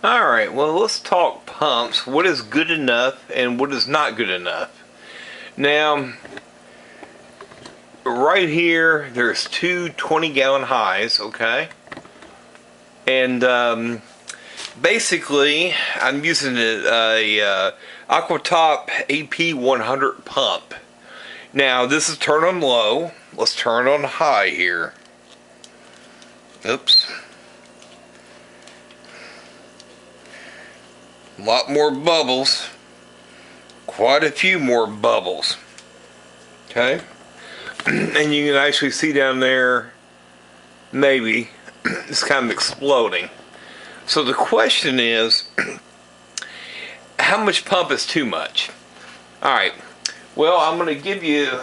Alright, well, let's talk pumps. What is good enough and what is not good enough? Now, right here, there's two 20-gallon highs, okay? And basically, I'm using a Aquatop AP100 pump. Now, this is turned on low. Let's turn on high here. Oops. A lot more bubbles. Quite a few more bubbles. Okay? And you can actually see down there, maybe, it's kind of exploding. So the question is, how much pump is too much? Alright, well, I'm going to give you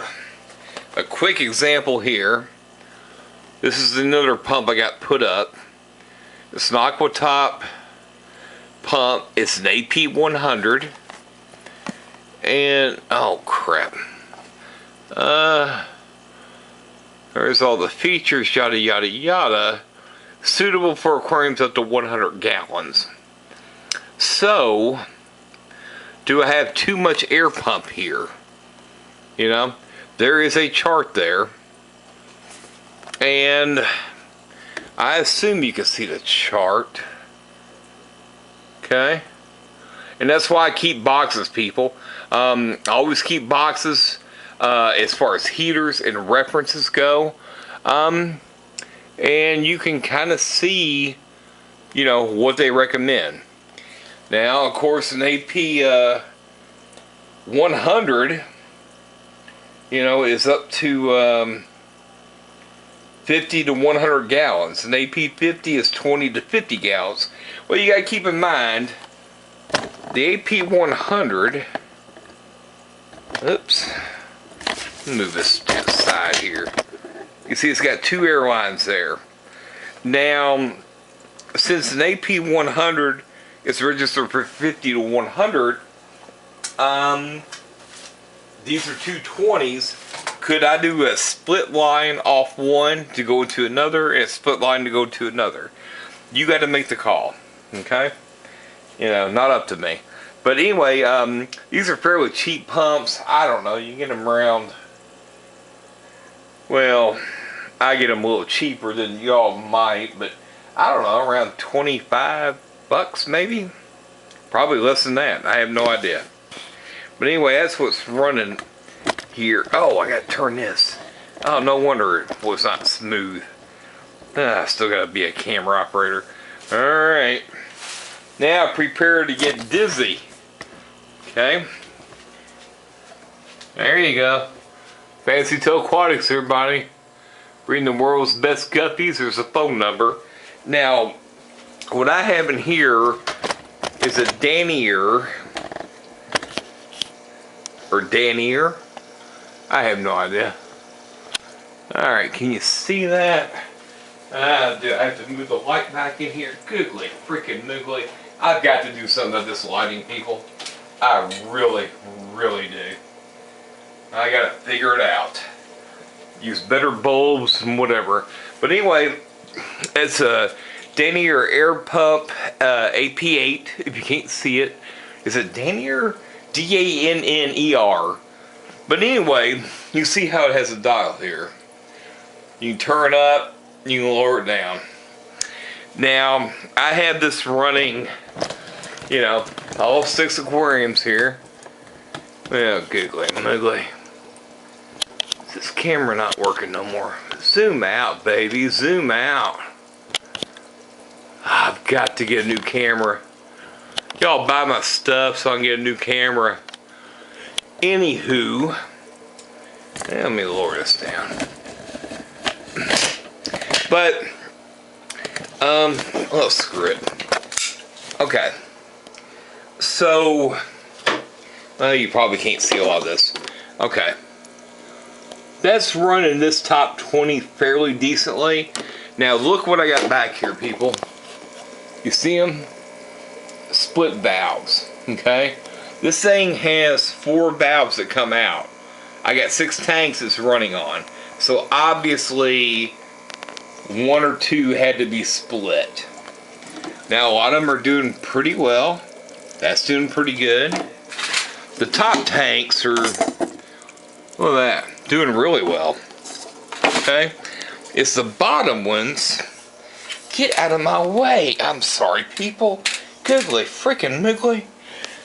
a quick example here. This is another pump I got put up. It's an Aquatop pump. It's an AP100. And, oh crap. There's all the features, yada yada yada. Suitable for aquariums up to 100 gallons. So, do I have too much air pump here? You know, there is a chart there. And I assume you can see the chart. Okay? And that's why I keep boxes, people. I always keep boxes as far as heaters and references go. And you can kind of see, you know, what they recommend. Now, of course, an AP 100, you know, is up to 50 to 100 gallons. An AP 50 is 20 to 50 gallons. Well, you got to keep in mind, the AP 100, oops, move this to the side here. You see it's got two airlines there. Now, since an AP 100 is registered for 50 to 100, these are 220s. Could I do a split line off one to go to another and a split line to go to another? You got to make the call, okay? You know, not up to me. But anyway, these are fairly cheap pumps. I don't know, you can get them around, well, I get them a little cheaper than y'all might, but I don't know, around 25 bucks maybe? Probably less than that. I have no idea. But anyway, that's what's running here. Oh, I gotta turn this. Oh, no wonder it was not smooth. I still gotta be a camera operator. Alright. Now prepare to get dizzy. Okay. There you go. Fancytailaquatics, everybody. Reading the world's best guppies. There's a phone number. Now, what I have in here is a Danier. Or Danier. I have no idea. Alright, can you see that? Do I have to move the light back in here? Googly, freaking noogly. I've got to do something about this lighting, people. I really, really do. I gotta figure it out. Use better bulbs and whatever. But anyway, it's a Danier air pump AP8, if you can't see it. Is it Danier? D-A-N-N-E-R. But anyway, you see how it has a dial here. You can turn it up, you can lower it down. Now, I have this running, you know, all 6 aquariums here. Oh, googly moogly. This camera not working no more. Zoom out, baby, zoom out. I've got to get a new camera. Y'all buy my stuff so I can get a new camera. Anywho, let me lower this down. But, oh, screw it. Okay. So, well, you probably can't see a lot of this. Okay. That's running this top 20 fairly decently. Now, look what I got back here, people. You see them? Split valves, okay? This thing has 4 valves that come out. I got 6 tanks it's running on. So obviously 1 or 2 had to be split. Now a lot of them are doing pretty well. That's doing pretty good. The top tanks are, look at that, doing really well. Okay? It's the bottom ones. Get out of my way. I'm sorry, people. Googly freaking moogly.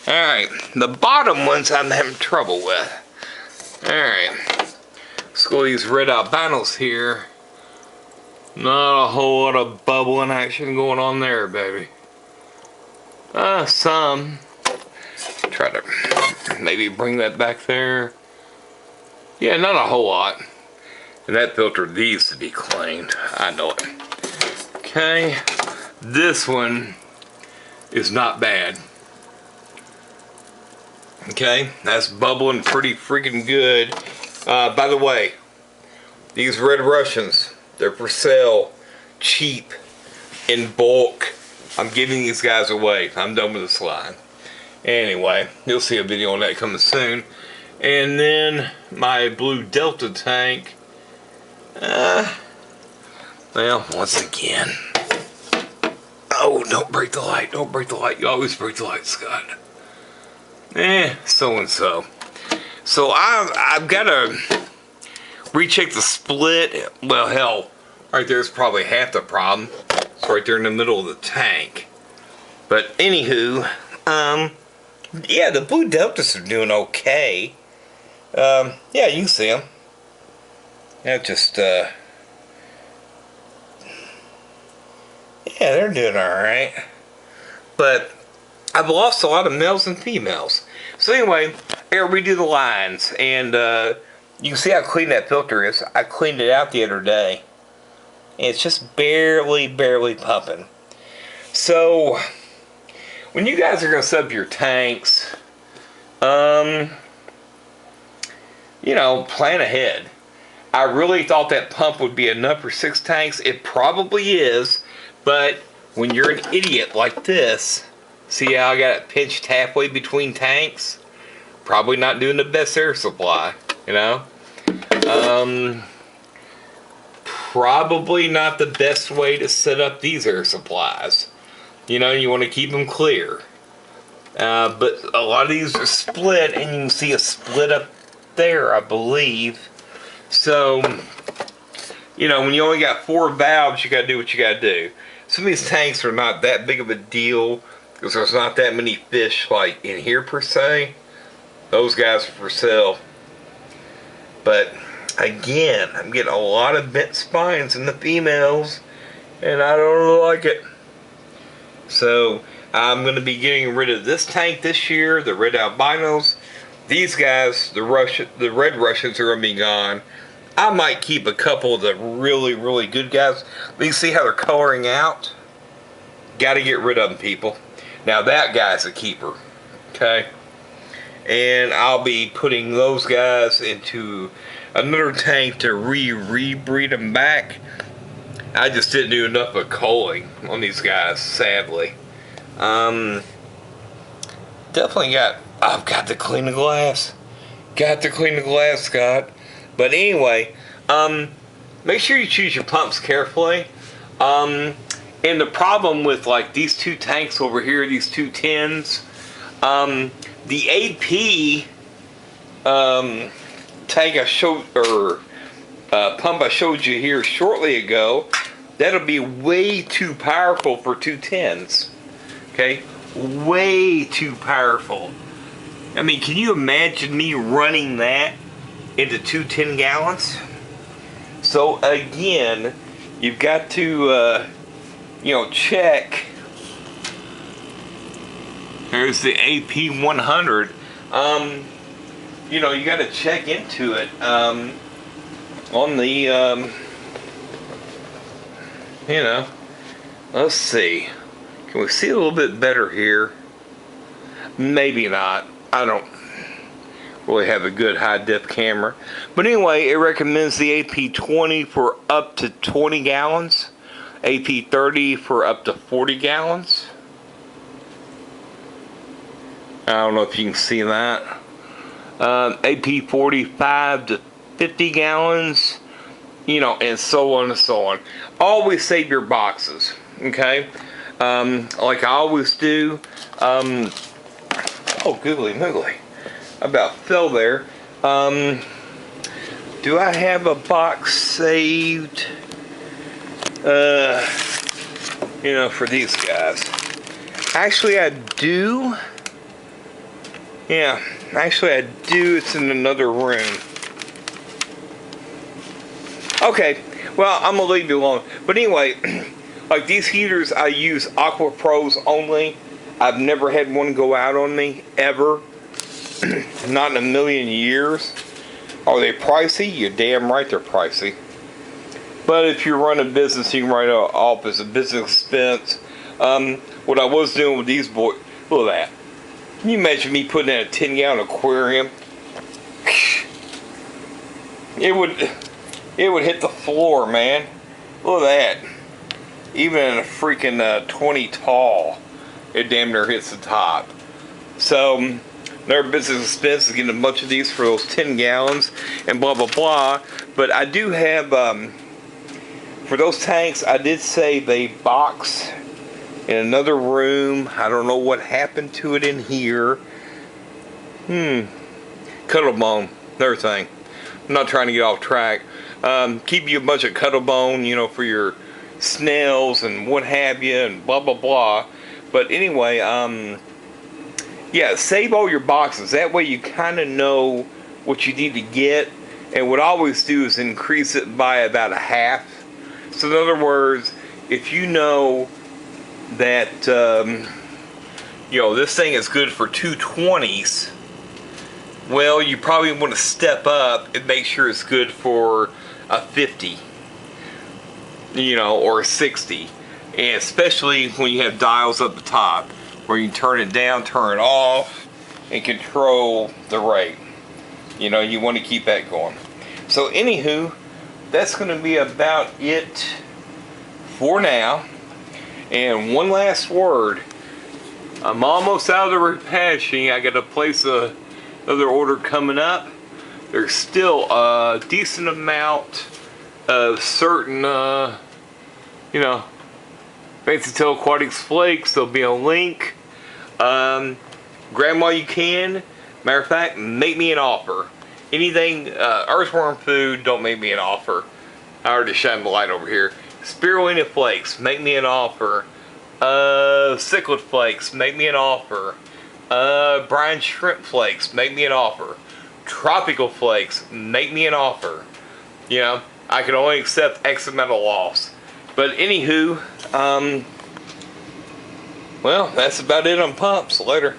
Alright, the bottom ones I'm having trouble with. Alright. Let's go these red albinos here. Not a whole lot of bubbling action going on there, baby. Some. Try to maybe bring that back there. Yeah, not a whole lot. And that filter needs to be cleaned. I know it. Okay. This one is not bad. Okay, that's bubbling pretty freaking good. By the way, these Red Russians, they're for sale, cheap, in bulk. I'm giving these guys away. I'm done with this line. Anyway, you'll see a video on that coming soon. And then my blue Delta tank. Well, once again. Oh, don't break the light. Don't break the light. You always break the light, Scott. So and so. So I've got to recheck the split. Well, hell, right there's probably half the problem. It's right there in the middle of the tank. But anywho, yeah, the blue Deltas are doing okay. Yeah, you can see them. Yeah, just yeah, they're doing alright. But I've lost a lot of males and females. So anyway, I gotta redo the lines. And you can see how clean that filter is. I cleaned it out the other day. And it's just barely pumping. So when you guys are gonna set up your tanks, you know, plan ahead. I really thought that pump would be enough for 6 tanks. It probably is. But when you're an idiot like this, see how I got it pinched halfway between tanks? Probably not doing the best air supply, you know? Probably not the best way to set up these air supplies. You know, you want to keep them clear. But a lot of these are split, and you can see a split up there, I believe. So, you know, when you only got 4 valves, you got to do what you got to do. Some of these tanks are not that big of a deal because there's not that many fish like in here per se. Those guys are for sale. But again, I'm getting a lot of bent spines in the females, and I don't really like it. So I'm going to be getting rid of this tank this year, the red albinos. These guys, the red Russians, are going to be gone. I might keep a couple of the really good guys. But you see how they're coloring out? Got to get rid of them, people. Now that guy's a keeper. Okay? And I'll be putting those guys into another tank to rebreed them back. I just didn't do enough of culling on these guys, sadly. Definitely I've got to clean the glass. Got to clean the glass, Scott. But anyway, make sure you choose your pumps carefully. And the problem with like these 2 tanks over here, these 2 tins, the AP tank I showed, or pump I showed you here shortly ago, that'll be way too powerful for 2 tins. Okay, way too powerful. I mean, can you imagine me running that into 2 10-gallons? So again, you've got to you know, check. There's the AP 100. You know, you got to check into it on the you know, let's see, can we see a little bit better here? Maybe not. I don't really have a good high def camera, but anyway, it recommends the AP 20 for up to 20 gallons, AP 30 for up to 40 gallons. I don't know if you can see that. AP 45 to 50 gallons, you know, and so on and so on. Always save your boxes, okay? like I always do. Oh, googly moogly. I about fell there. Do I have a box saved? You know, for these guys. Actually, I do. Yeah, actually I do. It's in another room. Okay, well, I'm gonna leave you alone. But anyway, like these heaters, I use Aqua Pros only. I've never had one go out on me, ever. Not in a million years. Are they pricey? You're damn right they're pricey. But if you run a business, you can write it off as a business expense. What I was doing with these boys, look at that. Can you imagine me putting in a 10-gallon aquarium? It would hit the floor, man. Look at that. Even in a freaking 20 tall, it damn near hits the top. So, their business expense is getting a bunch of these for those 10 gallons and blah, blah, blah. But I do have, for those tanks, I did save a box in another room. I don't know what happened to it in here. Cuttlebone, another thing. I'm not trying to get off track. Keep you a bunch of cuttlebone, you know, for your snails and what have you, and blah blah blah. But anyway, yeah, save all your boxes. That way you kind of know what you need to get. And what I always do is increase it by about a half. So in other words, if you know that you know, this thing is good for 220s, well, you probably want to step up and make sure it's good for a 50, you know, or a 60. And especially when you have dials up the top where you can turn it down, turn it off, and control the rate. You know, you want to keep that going. So anywho, that's going to be about it for now. And one last word. I'm almost out of the repashing. I got to place another order coming up. There's still a decent amount of certain, you know, Fancytailaquatics flakes. There'll be a link. Grab them while you can. Matter of fact, make me an offer. Anything earthworm food, don't make me an offer. I already shined the light over here. Spirulina flakes, make me an offer. Cichlid flakes, make me an offer. Brine shrimp flakes, make me an offer. Tropical flakes, make me an offer. You know, I can only accept X amount of loss. But anywho, well, that's about it on pumps. Later.